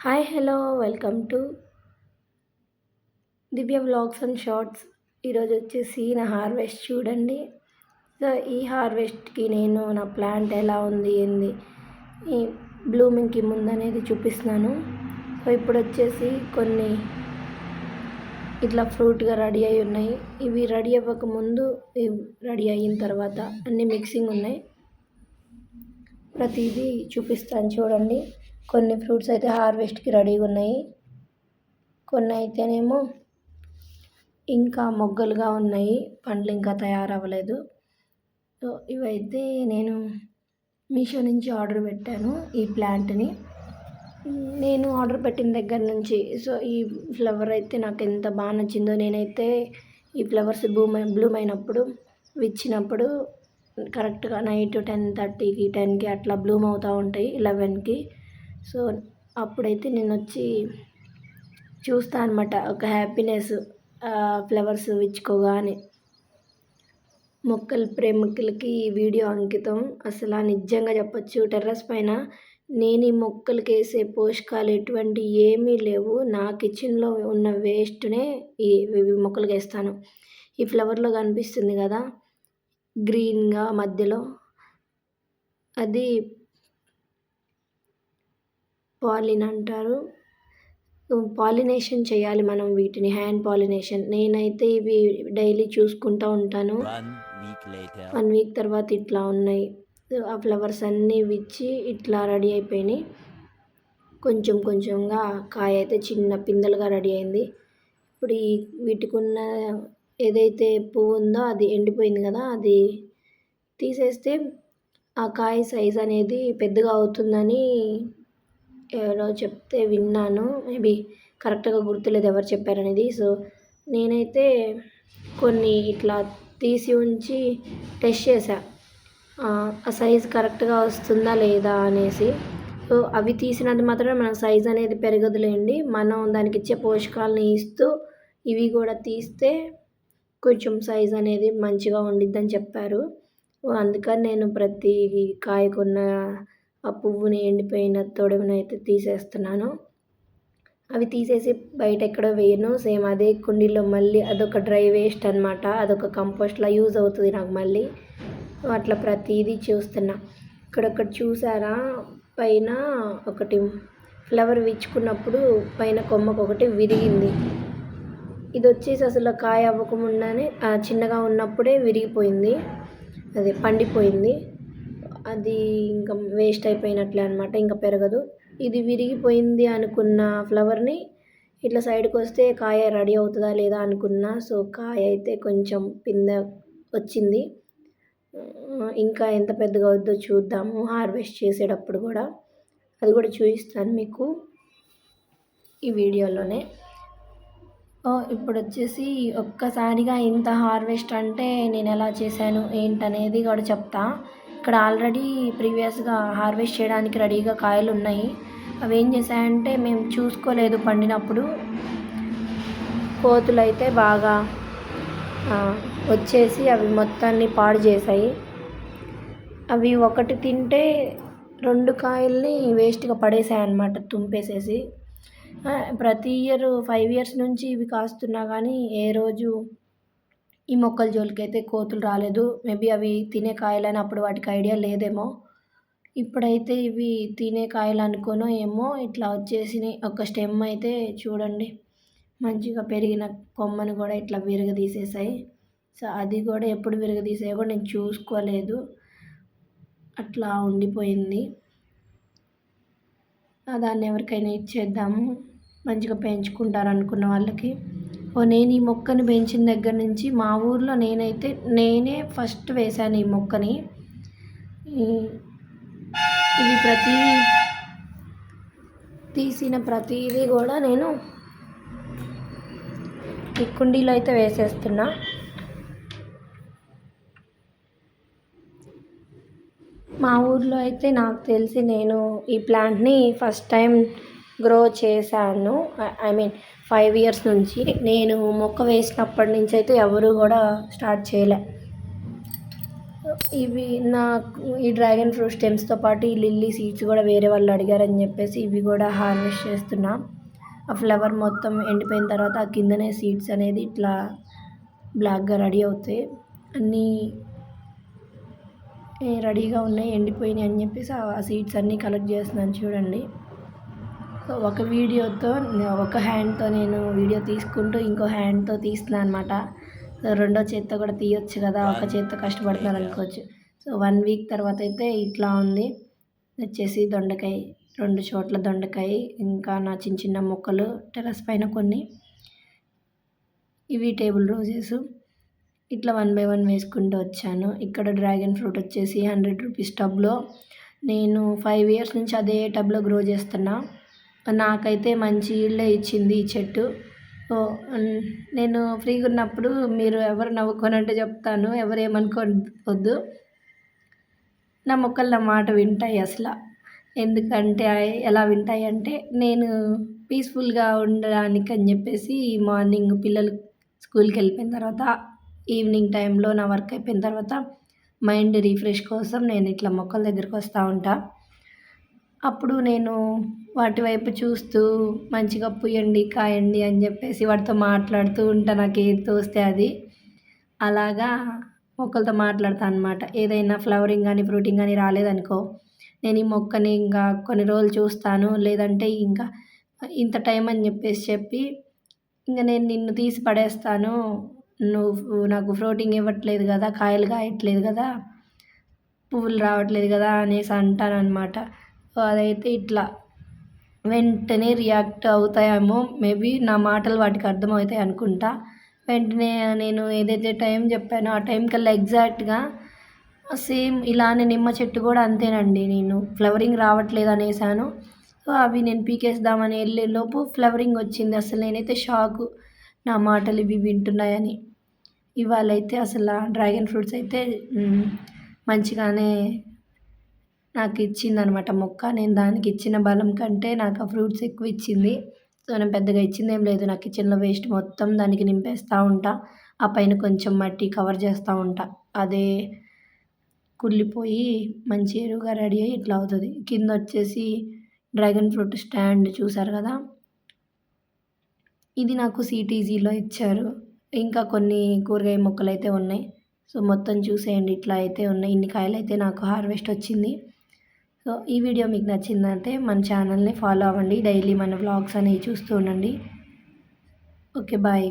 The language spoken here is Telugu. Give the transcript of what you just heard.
Hi hello welcome to Divya vlogs and shorts. ఈరోజు వచ్చేసి నా హార్వెస్ట్ చూడండి. సో ఈ హార్వెస్ట్కి నేను నా ప్లాంట్ ఎలా ఉంది ఏంది ఈ బ్లూమింగ్కి ముందు అనేది చూపిస్తున్నాను. సో ఇప్పుడు వచ్చేసి కొన్ని ఇట్లా ఫ్రూట్గా రెడీ అయి ఉన్నాయి. ఇవి రెడీ అవ్వకముందు రెడీ అయిన తర్వాత అన్నీ మిక్సింగ్ ఉన్నాయి. ప్రతిదీ చూపిస్తాను చూడండి. కొన్ని ఫ్రూట్స్ అయితే హార్వెస్ట్కి రెడీగా ఉన్నాయి, కొన్ని అయితేనేమో ఇంకా మొగ్గలుగా ఉన్నాయి, పండ్లు ఇంకా తయారవ్వలేదు. సో ఇవైతే నేను మీషో నుంచి ఆర్డర్ పెట్టాను ఈ ప్లాంట్ని. నేను ఆర్డర్ పెట్టిన దగ్గర నుంచి సో ఈ ఫ్లవర్ అయితే నాకు ఎంత బాగా నచ్చిందో. నేనైతే ఈ ఫ్లవర్స్ బ్లూమ్ అయినప్పుడు విచ్చినప్పుడు కరెక్ట్గా నైట్ 10:30కి 10కి అట్లా బ్లూమ్ అవుతూ ఉంటాయి, 11కి. సో అప్పుడైతే నేను వచ్చి చూస్తాను అనమాట, ఒక హ్యాపీనెస్ ఫ్లవర్స్ విచ్చుకోగానే. మొక్కల ప్రేమికులకి ఈ వీడియో అంకితం. అసలు నిజంగా చెప్పచ్చు, టెర్రస్ పైన నేను ఈ మొక్కలకి వేసే పోషకాలు ఎటువంటి ఏమీ లేవు. నా కిచెన్లో ఉన్న వేస్ట్నే ఈ మొక్కలకి వేస్తాను. ఈ ఫ్లవర్లో కనిపిస్తుంది కదా గ్రీన్గా మధ్యలో, అది పాలిన్ అంటారు. పాలినేషన్ చేయాలి మనం వీటిని, హ్యాండ్ పాలినేషన్. నేనైతే ఇవి డైలీ చూసుకుంటూ ఉంటాను. 1 వీక్ తర్వాత ఇట్లా ఉన్నాయి. ఆ ఫ్లవర్స్ అన్నీ విచ్చి ఇట్లా రెడీ అయిపోయినాయి. కొంచెం కొంచెంగా కాయ అయితే చిన్న పిందెలుగా రెడీ అయింది. ఇప్పుడు వీటికి ఉన్న ఏదైతే పువ్వు ఉందో అది ఎండిపోయింది కదా, అది తీసేస్తే ఆ కాయ సైజ్ అనేది పెద్దగా అవుతుందని ఎవరో చెప్తే విన్నాను. మేబీ కరెక్ట్గా గుర్తులేదు ఎవరు చెప్పారనేది. సో నేనైతే కొన్ని ఇట్లా తీసి ఉంచి టెస్ట్ చేశా, ఆ సైజ్ కరెక్ట్గా వస్తుందా లేదా అనేసి. సో అవి తీసినంత మాత్రమే మన సైజ్ అనేది పెరగదులేండి, మనం దానికి ఇచ్చే పోషకాలని ఇస్తూ ఇవి కూడా తీస్తే కొంచెం సైజ్ అనేది మంచిగా ఉండిద్దని చెప్పారు. అందుకని నేను ప్రతి కాయకున్న ఆ పువ్వుని ఎండిపోయిన తొడవనైతే తీసేస్తున్నాను. అవి తీసేసి బయట ఎక్కడో వేయను, సేమ్ అదే కుండీలో మళ్ళీ అదొక డ్రై వేస్ట్ అనమాట, అదొక కంపోస్ట్లా యూజ్ అవుతుంది నాకు మళ్ళీ. అట్లా ప్రతిదీ చూస్తున్నా. ఇక్కడొకటి చూసారా, పైన ఒకటి ఫ్లవర్ విచ్చుకున్నప్పుడు పైన కొమ్మకు ఒకటి విరిగింది. ఇది వచ్చేసి అసలు కాయ అవ్వకముండానే చిన్నగా ఉన్నప్పుడే విరిగిపోయింది, అదే పండిపోయింది. అది ఇంకా వేస్ట్ అయిపోయినట్లే అనమాట, ఇంకా పెరగదు. ఇది విరిగిపోయింది అనుకున్న ఫ్లవర్ని ఇట్లా సైడ్కి వస్తే కాయ రెడీ అవుతుందా లేదా అనుకున్నా. సో కాయ అయితే కొంచెం పిందె వచ్చింది. ఇంకా ఎంత పెద్దగా అవుద్దో చూద్దాము హార్వెస్ట్ చేసేటప్పుడు కూడా, అది కూడా చూపిస్తాను మీకు ఈ వీడియోలోనే. ఇప్పుడు వచ్చేసి ఒక్కసారిగా ఇంత హార్వెస్ట్ అంటే నేను ఎలా చేశాను ఏంటనేది కూడా చెప్తా. ఇక్కడ ఆల్రెడీ ప్రీవియస్గా హార్వెస్ట్ చేయడానికి రెడీగా కాయలు ఉన్నాయి. అవి ఏం చేశాయంటే మేము చూసుకోలేదు పండినప్పుడు, కోతులు అయితే బాగా వచ్చేసి అవి మొత్తాన్ని పాడు చేశాయి. అవి ఒకటి తింటే 2 కాయల్ని వేస్ట్గా పడేసాయి అన్నమాట, తుంపేసేసి. ప్రతి ఇయర్ 5 ఇయర్స్ నుంచి ఇవి కాస్తున్నా కానీ ఏ రోజు ఈ మొక్కల జోలికైతే కోతులు రాలేదు. మేబీ అవి తినే కాయలని అప్పుడు వాటికి ఐడియా లేదేమో. ఇప్పుడైతే ఇవి తినే కాయలు అనుకోనో ఏమో ఇట్లా వచ్చేసినాయి. ఒక స్టెమ్ అయితే చూడండి మంచిగా పెరిగిన కొమ్మను కూడా ఇట్లా విరగదీసేసాయి. సో అది కూడా ఎప్పుడు విరగదీసాయో కూడా నేను చూసుకోలేదు, అట్లా ఉండిపోయింది. దాన్ని ఎవరికైనా ఇచ్చేద్దాము, మంచిగా పెంచుకుంటారు అనుకున్న వాళ్ళకి. నేను ఈ మొక్కని పెంచిన దగ్గర నుంచి మా ఊర్లో నేనే ఫస్ట్ వేశాను ఈ మొక్కని. ఇది తీసిన ప్రతిదీ కూడా నేను ఈ కుండీలో అయితే వేసేస్తున్నా. మా ఊర్లో అయితే నాకు తెలిసి నేను ఈ ప్లాంట్ని ఫస్ట్ టైం గ్రో చేశాను. 5 ఇయర్స్ నుంచి. నేను మొక్క వేసినప్పటి నుంచి అయితే ఎవరు కూడా స్టార్ట్ చేయలే. ఇవి నాకు ఈ డ్రాగన్ ఫ్రూట్ స్టెమ్స్‌తో పాటు ఈ లిల్లీ సీడ్స్ గూడా వేరే వాళ్ళు అడిగారని జెప్పేసి ఇవి గూడా హార్వెస్ట్ చేస్తున్నా. ఆ ఫ్లవర్ మొత్తం ఎండిపోయిన తర్వాత ఆ కిందనే సీడ్స్ అనేది ఇట్లా బ్లాక్‌గా రెడీ అవుతాయి. అన్నీ రెడీగా ఉన్నాయి, ఎండిపోయినాయి అని జెప్పేసి ఆ సీడ్స్ అన్నీ కలెక్ట్ చేస్తున్నాను చూడండి. సో ఒక వీడియోతో ఒక హ్యాండ్‌తో నేను వీడియో తీసుకుంటూ ఇంకో హ్యాండ్‌తో తీస్తున్నా అనమాట. సో రెండో చేత్తో కూడా తీయొచ్చు కదా! ఒక చేత్తో కష్టపడుతున్నాను అనుకోవచ్చు. సో 1 వీక్ తర్వాత అయితే ఇట్లా ఉంది. వచ్చేసి దొండకాయ, 2 చోట్ల దొండకాయ, ఇంకా నా చిన్న చిన్న మొక్కలు టెర్రస్ పైన కొన్ని. ఇవి టేబుల్ రోజెస్. ఇట్లా 1 బై 1 వేసుకుంటూ వచ్చాను. ఇక్కడ డ్రాగన్ ఫ్రూట్ వచ్చేసి 100 రూపీస్ టబ్‌లో నేను 5 ఇయర్స్ నుంచి అదే టబ్‌లో గ్రో చేస్తున్నా. నాకైతే మంచి ఈల్డే ఇచ్చింది ఈ చెట్టు. సో నేను ఫ్రీగా ఉన్నప్పుడు మీరు ఎవరు నవ్వుకోనంటే చెప్తాను. ఎవరేమనుకోవద్దు. నా మొక్కలు నా మాట వింటాయి అసల. ఎందుకంటే ఎలా వింటాయి అంటే నేను పీస్‌ఫుల్‌గా ఉండడానికి అని చెప్పేసి మార్నింగ్ పిల్లలు స్కూల్‌కి వెళ్ళిపోయిన తర్వాత ఈవినింగ్ టైంలో నా వర్క్ అయిపోయిన తర్వాత మైండ్ రిఫ్రెష్ కోసం నేను ఇట్లా మొక్కల దగ్గరికి వస్తూ ఉంటా. అప్పుడు నేను వాటి వైపు చూస్తూ మంచిగా పూయండి, కాయండి అని చెప్పేసి వాటితో మాట్లాడుతూ ఉంటా. నాకు ఏది తోస్తే అది. అలాగా మొక్కలతో మాట్లాడతా అనమాట. ఏదైనా ఫ్లవరింగ్ గానీ, ఫ్రూటింగ్ గానీ రాలేదనుకో, నేను ఈ మొక్కని ఇంకా కొన్ని రోజులు చూస్తాను. లేదంటే ఇంకా ఇంత టైం అని చెప్పి ఇంక నేను నిన్ను తీసి పడేస్తాను. నువ్వు నాకు ఫ్రూటింగ్ ఇవ్వట్లేదు గదా! కాయలు కాయట్లేదు గదా! పువ్వులు రావట్లేదు గదా! అనేసి అంటాననమాట. సో అదైతే ఇట్లా వెంటనే రియాక్ట్ అవుతాయేమో. మేబీ నా మాటలు వాటికి అర్థమవుతాయి అనుకుంటా. వెంటనే నేను ఏదైతే టైం చెప్పానో ఆ టైంకల్లా ఎగ్జాక్ట్‌గా సేమ్ ఇలానే నిమ్మ చెట్టు కూడా అంతేనండి. నేను ఫ్లవరింగ్ రావట్లేదు అనేసాను. సో అవి నేను పీకేద్దామని ఎళ్ళేలోపు ఫ్లవరింగ్ వచ్చింది. అసలు నేనైతే షాకు. నా మాటలు ఇవి వింటున్నాయని. ఇవాళైతే అసల డ్రాగన్ ఫ్రూట్స్ అయితే మంచిగానే నాకు ఇచ్చిందనమాట మొక్క. నేను దానికి ఇచ్చిన బలం కంటే నాకు ఆ ఫ్రూట్స్ ఎక్కువ ఇచ్చింది. సో నేను పెద్దగా ఇచ్చిందేం లేదు. నా కిచెన్‌లో వేస్ట్ మొత్తం దానికి నింపేస్తా ఉంటా. ఆ పైన కొంచెం మట్టి కవర్ చేస్తా ఉంటా. అదే కుళ్ళిపోయి మంచి ఎరువుగా రెడీ అయ్యి ఇట్లా అవుతది. కిందొచ్చేసి డ్రాగన్ ఫ్రూట్ స్టాండ్ చూసారు కదా! ఇది నాకు సిటీజీలో ఇచ్చారు. ఇంకా కొన్ని కూరగాయ మొక్కలైతే ఉన్నాయి. సో మొత్తం చూసేయండి ఇట్లా అయితే ఉన్నాయి. ఇన్ని కాయలైతే నాకు హార్వెస్ట్ వచ్చింది. సో ఈ వీడియో మీకు నచ్చిందంటే మన ఛానల్ని ఫాలో అవ్వండి. డైలీ మన వ్లాగ్స్ అనేవి చూస్తూ ఉండండి. ఓకే. బాయ్.